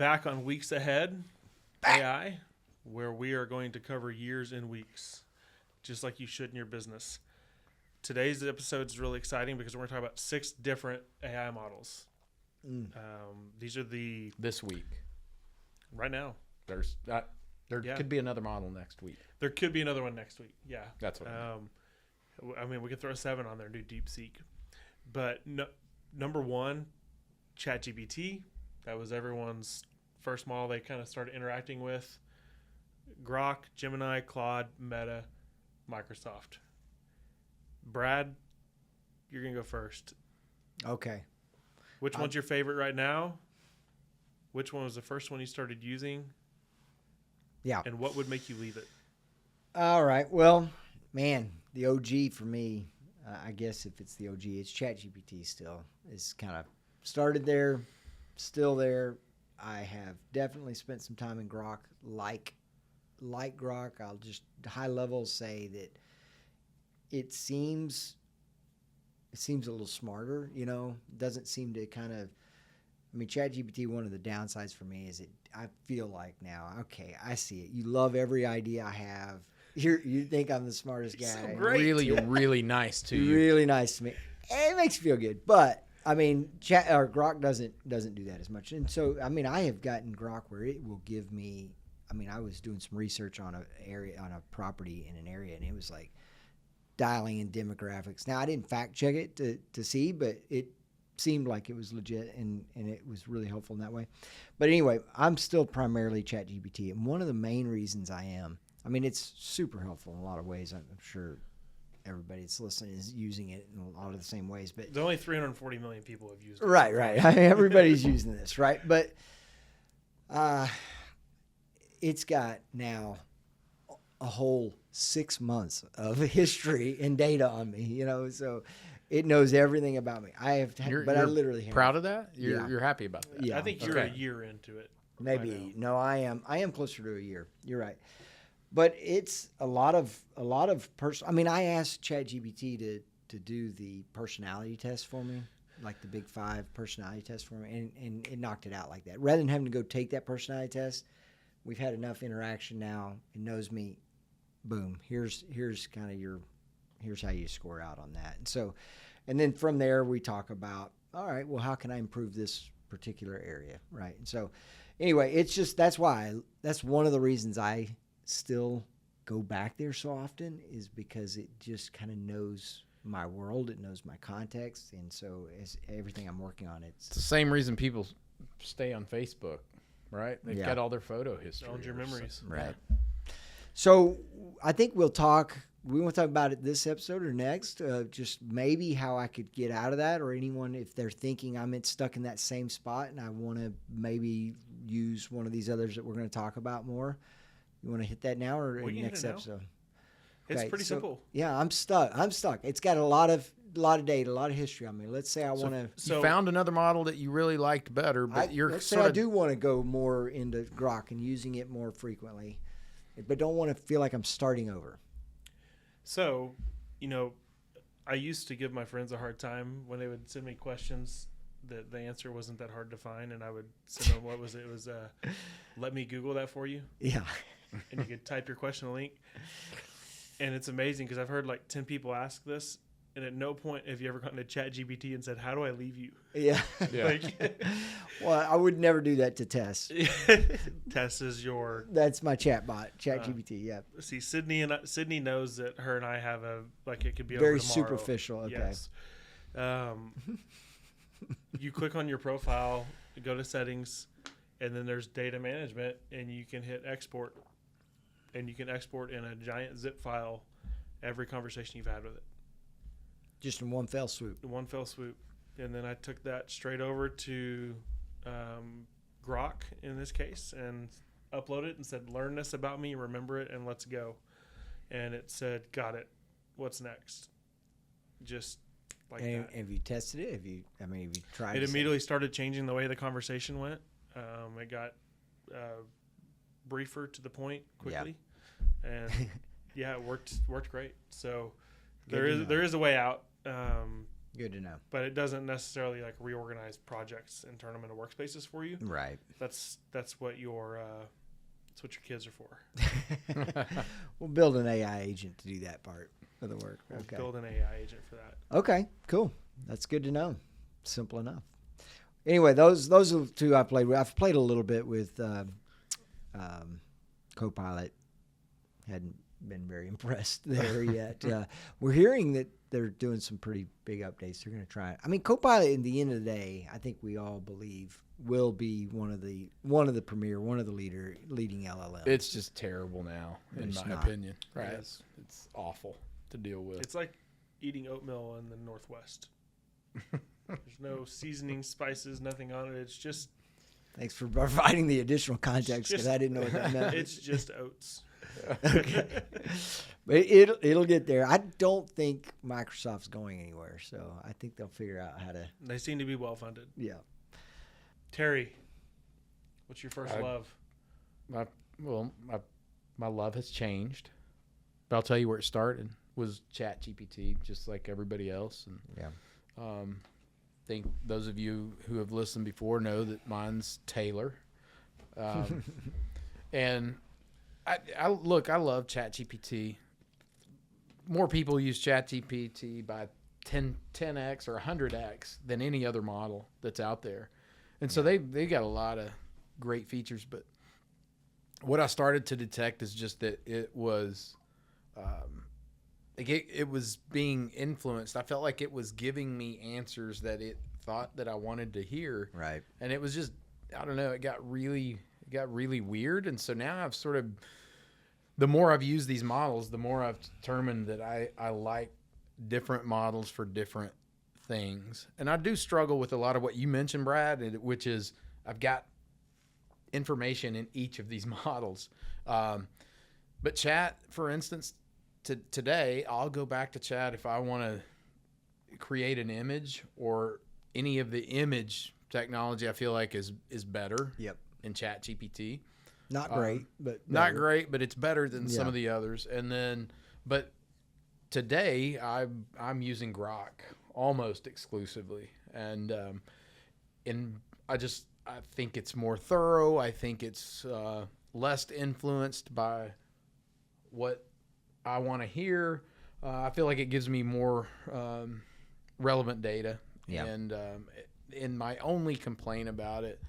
back on Weeks Ahead AI, where we are going to cover years in weeks, just like you should in your business. Today's episode is really exciting because we're going to talk about 6 different AI models. These are this week. Right now. There could be another model next week. There could be another one next week. Yeah. That's what I mean, we could throw a 7 on there and do DeepSeek. But number 1, ChatGPT. That was everyone's first model they kind of started interacting with. Grok, Gemini, Claude, Meta, Microsoft. Brad, you're going to go first. Okay. Which one's your favorite right now? Which one was the first one you started using? Yeah. And what would make you leave it? All right. Well, man, the OG for me, I guess if it's the OG, it's ChatGPT still. It's kind of started there, still there. I have definitely spent some time in Grok. Like Grok, I'll just high level say that it seems a little smarter, you know. It doesn't seem to kind of, I mean, ChatGPT, one of the downsides for me is I feel like now, okay, I see it. You love every idea I have. You think I'm the smartest guy. So great. Really nice to you. Really nice to me. It makes me feel good. But I mean, Grok doesn't do that as much. And so, I mean, I have gotten Grok where it will give me, I mean, I was doing some research on a property in an area, and it was like dialing in demographics. Now, I didn't fact check it to see, but it seemed like it was legit, and it was really helpful in that way. But anyway, I'm still primarily ChatGPT, and one of the main reasons I mean, it's super helpful in a lot of ways. I'm sure everybody that's listening is using it in a lot of the same ways. But there's only 340 million people have used it. Right. I mean, everybody's using this, right? But it's got now a whole 6 months of history and data on me, you know, so it knows everything about me. I literally proud of that? You're happy about that? Yeah. I think you're a year into it. Maybe. No, I am closer to a year. You're right. But it's a lot of I mean, I asked ChatGPT to do the personality test for me, like the Big 5 personality test for me, and it knocked it out like that. Rather than having to go take that personality test, we've had enough interaction now. It knows me. Boom. Here's kind of here's how you score out on that. And so, and then from there we talk about, all right, well, how can I improve this particular area, right? And so, anyway, it's just that's one of the reasons I still go back there so often, is because it just kind of knows my world, it knows my context, and so as everything I'm working on, it's the same reason people stay on Facebook, right? They've got all their photo history, all your memories, right? So I think we want to talk about it this episode or next, just maybe how I could get out of that, or anyone if they're thinking I'm stuck in that same spot and I want to maybe use one of these others that we're going to talk about more. You want to hit that now or in the next episode? It's pretty simple. Yeah, I'm stuck. It's got a lot of data, a lot of history on me. Let's say I want to. So you found another model that you really liked better, but let's say I do want to go more into Grok and using it more frequently, but don't want to feel like I'm starting over. So, you know, I used to give my friends a hard time when they would send me questions that the answer wasn't that hard to find, and I would send them, what was it? It was, let me Google that for you. Yeah. And you could type your question link. And it's amazing because I've heard like 10 people ask this, and at no point have you ever gone to ChatGPT and said, how do I leave you? Yeah. Well, I would never do that to Tess. Tess is That's my chatbot, ChatGPT, yeah. See, Sydney knows that her and I have it could be very over tomorrow. Superficial, okay. Yes. You click on your profile, you go to settings, and then there's data management, and you can hit export. And you can export in a giant zip file every conversation you've had with it. Just in one fell swoop. And then I took that straight over to Grok in this case and uploaded it and said, learn this about me, remember it, and let's go. And it said, got it. What's next? Just like that. Have you tested it? Have you tried it? It immediately started changing the way the conversation went. It got briefer to the point quickly. And yeah, it worked great. So there is a way out. Good to know. But it doesn't necessarily like reorganize projects and turn them into workspaces for you. Right. That's what your kids are for. We'll build an AI agent to do that part of the work. We'll Okay. build an AI agent for that. Okay, cool. That's good to know. Simple enough. Anyway, those are the two I played with. I've played a little bit with Copilot. Hadn't been very impressed there yet. We're hearing that they're doing some pretty big updates. They're going to try it. I mean, Copilot, in the end of the day, I think we all believe will be one of the premier, one of the leading LLMs. It's just terrible now, in It's my not. opinion. Right? It It's awful to deal with. It's like eating oatmeal in the Northwest. There's no seasoning, spices, nothing on it. It's just Thanks for providing the additional context because I didn't know what that meant. it's just oats. Okay. But it'll get there. I don't think Microsoft's going anywhere, so I think they'll figure out how to. They seem to be well funded. Yeah. Terry, what's your first love? My love has changed, but I'll tell you where it started was ChatGPT, just like everybody else. And Yeah. think those of you who have listened before know that mine's Taylor. And I love ChatGPT. More people use ChatGPT by 10x or 100x than any other model that's out there. And so they got a lot of great features. But what I started to detect is just that it was it was being influenced. I felt like it was giving me answers that it thought that I wanted to hear. Right. And it was just, I don't know, it got really weird. And so now I've sort of, the more I've used these models, the more I've determined that I like different models for different things. And I do struggle with a lot of what you mentioned, Brad, which is I've got information in each of these models. But Chat, for instance, today, I'll go back to Chat if I want to create an image or any of the image technology I feel like is better. Yep. In ChatGPT. Not great, but not better. great, but it's better than some of the others. And then, but today I'm using Grok almost exclusively, and I think it's more thorough. I think it's less influenced by what I want to hear. I feel like it gives me more relevant data. Yeah. And my only complaint about it,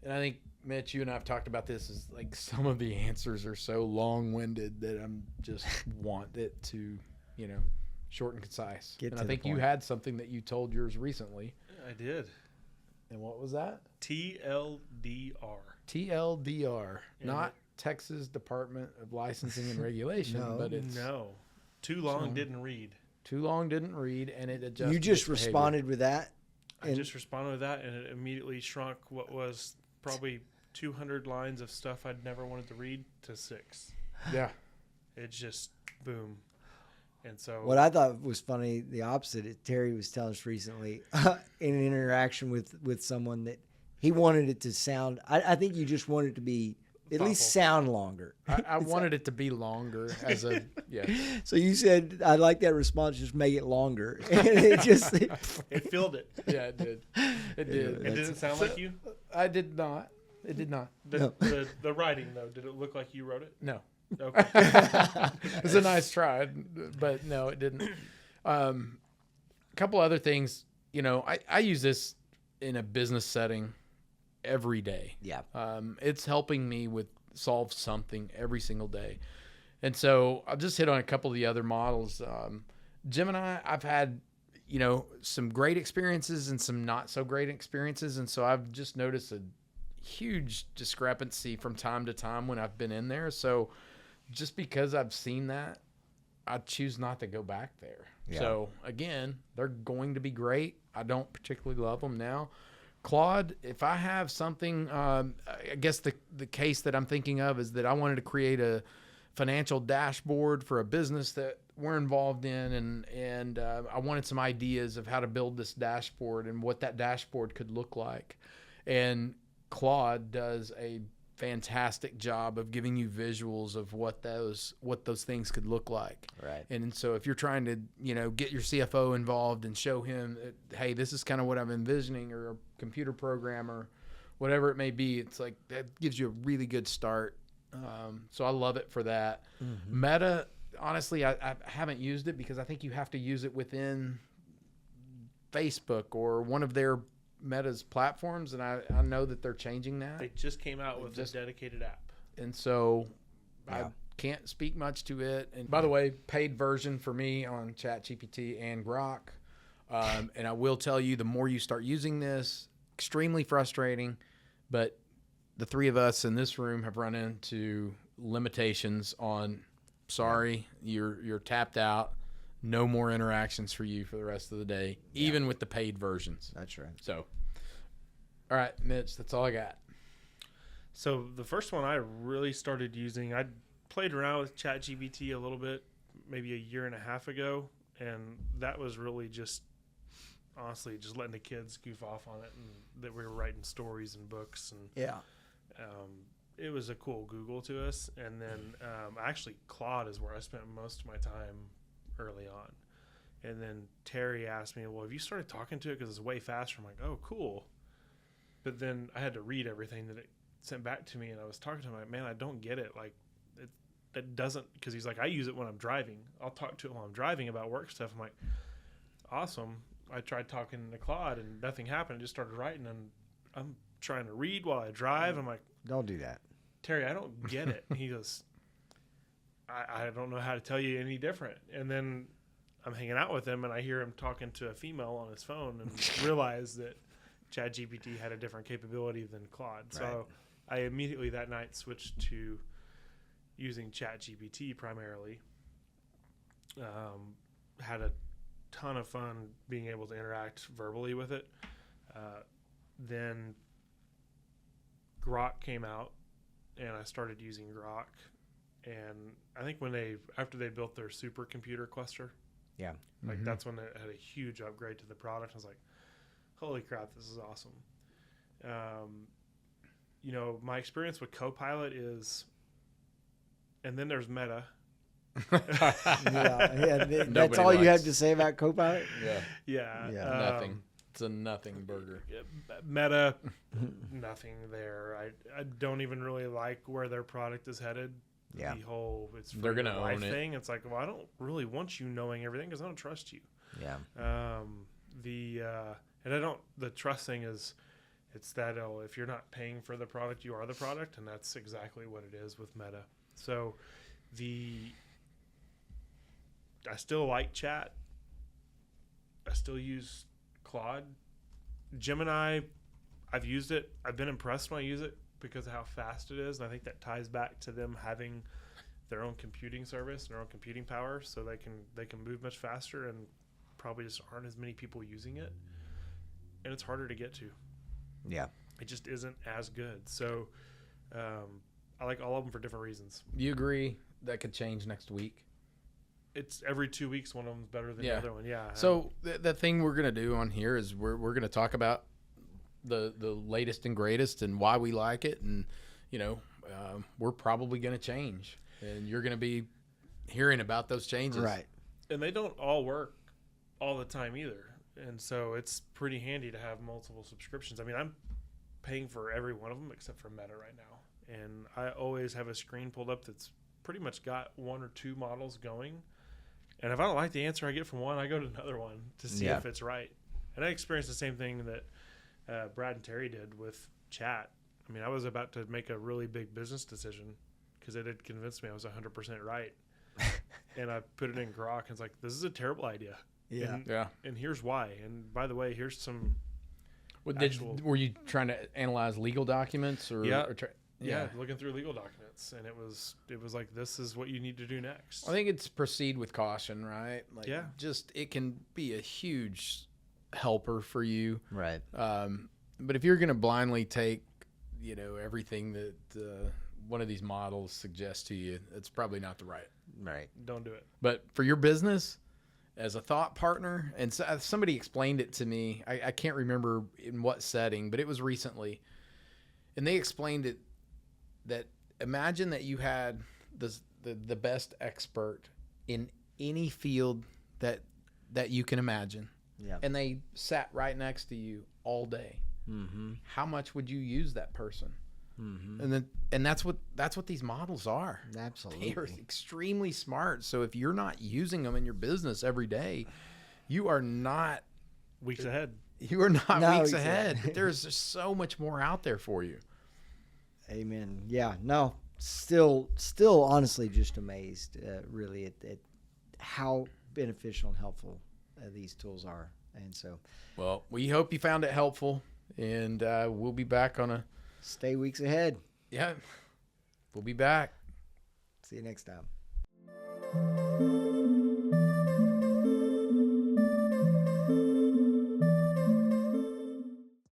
and I think, Mitch, you and I have talked about this, is like some of the answers are so long-winded that I'm just want it to, short and concise. Get and to I the think you point. had something that you told yours recently. I did. And what was that? TLDR. TLDR, And not Texas Department of Licensing and Regulation, No. but it's No. Too long didn't read. too long, didn't read, and it adjusted. You just its behavior. responded with that. I just responded with that, and it immediately shrunk what was probably 200 lines of stuff I'd never wanted to read to 6. Yeah. It's just boom. And so What I thought was funny, the opposite, Terry was telling us recently in an interaction with someone that he wanted it to sound, I think you just wanted it to be at least Thoughtful. sound longer. I wanted it to be longer as a, yeah. So you said, I like that response, just make it longer. And it just, it filled it. Yeah, it did. It did. It didn't sound like you? I did not. It did not. The writing, though, did it look like you wrote it? No. Okay. It was a nice try, but no, it didn't. A couple other things, I use this in a business setting every day. yeah. It's helping me solve something every single day. And so I'll just hit on a couple of the other models. Gemini, I've had, some great experiences and some not so great experiences. And so I've just noticed a huge discrepancy from time to time when I've been in there. So just because I've seen that, I choose not to go back there. Yeah. So again, they're going to be great. I don't particularly love them now. Claude, if I have something, I guess the case that I'm thinking of is that I wanted to create a financial dashboard for a business that we're involved in, and I wanted some ideas of how to build this dashboard and what that dashboard could look like. And Claude does a fantastic job of giving you visuals of what those things could look like. Right. And so if you're trying to, get your CFO involved and show him that, hey, this is kind of what I'm envisioning, or a computer programmer, whatever it may be, it's like that gives you a really good start. So I love it for that. Mm-hmm. Meta, honestly, I haven't used it because I think you have to use it within Facebook or one of their Meta's platforms, and I know that they're changing that. They just came out with a dedicated app. And so I Yeah. can't speak much to it. And by the way, paid version for me on ChatGPT and Grok. And I will tell you, the more you start using this, extremely frustrating, but the three of us in this room have run into limitations on, sorry, you're tapped out. No more interactions for you for the rest of the day, even with the paid versions. That's right. So, all right, Mitch, that's all I got. So the first one I really started using, I played around with ChatGPT a little bit, maybe a year and a half ago, and that was really just, honestly, just letting the kids goof off on it, and that we were writing stories and books, and Yeah. it was a cool Google to us. And then actually Claude is where I spent most of my time early on. And then Terry asked me, well, have you started talking to it because it's way faster? I'm like, oh, cool. But then I had to read everything that it sent back to me, and I was talking to him like, man, I don't get it. Like, it doesn't, because he's like, I use it when I'm driving. I'll talk to it while I'm driving about work stuff. I'm like, awesome. I tried talking to Claude and nothing happened. I just started writing, and I'm trying to read while I drive. I'm like, Don't do that. Terry, I don't get it. And he goes, I don't know how to tell you any different. And then I'm hanging out with him, and I hear him talking to a female on his phone, and realize that ChatGPT had a different capability than Claude. So I immediately that night switched to using ChatGPT primarily. Had a ton of fun being able to interact verbally with it. Then Grok came out, and I started using Grok. And I think after they built their supercomputer cluster, Yeah. like that's when it had a huge upgrade to the product. I was like, holy crap, this is awesome. My experience with Copilot is, and then there's Meta. That's all you have to say about Copilot? Yeah. Nothing. It's a nothing burger. Meta, nothing there. I don't even really like where their product is headed. Yeah. The whole They're going to life own it. thing. It's like, well, I don't really want you knowing everything because I don't trust you. Yeah. The trust thing is, it's that, if you're not paying for the product, you are the product. And that's exactly what it is with Meta. So I still like chat. I still use Claude. Gemini, I've used it. I've been impressed when I use it because of how fast it is. And I think that ties back to them having their own computing service, their own computing power, so they can move much faster, and probably just aren't as many people using it. And it's harder to get to. Yeah. It just isn't as good. So I like all of them for different reasons. You agree that could change next week? It's every 2 weeks, one of them's better than the other one. Yeah. So the thing we're going to do on here is we're going to talk about the latest and greatest and why we like it. And, we're probably going to change. And you're going to be hearing about those changes. Right. And they don't all work all the time either. And so it's pretty handy to have multiple subscriptions. I mean, I'm paying for every one of them except for Meta right now. And I always have a screen pulled up that's pretty much got one or two models going. And if I don't like the answer I get from one, I go to another one to see if it's right. And I experienced the same thing that Brad and Terry did with chat. I mean, I was about to make a really big business decision because it had convinced me I was 100% right. And I put it in Grok, and it's like, this is a terrible idea. Yeah. And here's why. And by the way, here's some Were you trying to analyze legal documents? Yeah, looking through legal documents, and it was like, this is what you need to do next. I think it's proceed with caution, right? Like, Yeah. just it can be a huge helper for you. Right. But if you're going to blindly take, everything that one of these models suggests to you, it's probably not the right. Right. Don't do it. But for your business, as a thought partner, and somebody explained it to me, I can't remember in what setting, but it was recently, and they explained it that imagine that you had the best expert in any field that you can imagine, Yeah. and they sat right next to you all day. Mm-hmm. How much would you use that person? Mm-hmm. And that's what these models are. Absolutely. They are extremely smart. So if you're not using them in your business every day, you are not Weeks ahead. You are not No, weeks exactly. ahead. There's just so much more out there for you. Amen. Yeah. No. Still, honestly, just amazed, really, at how beneficial and helpful these tools are. And so, Well, we hope you found it helpful, and we'll be back on stay weeks ahead. we'll be back. See you next time.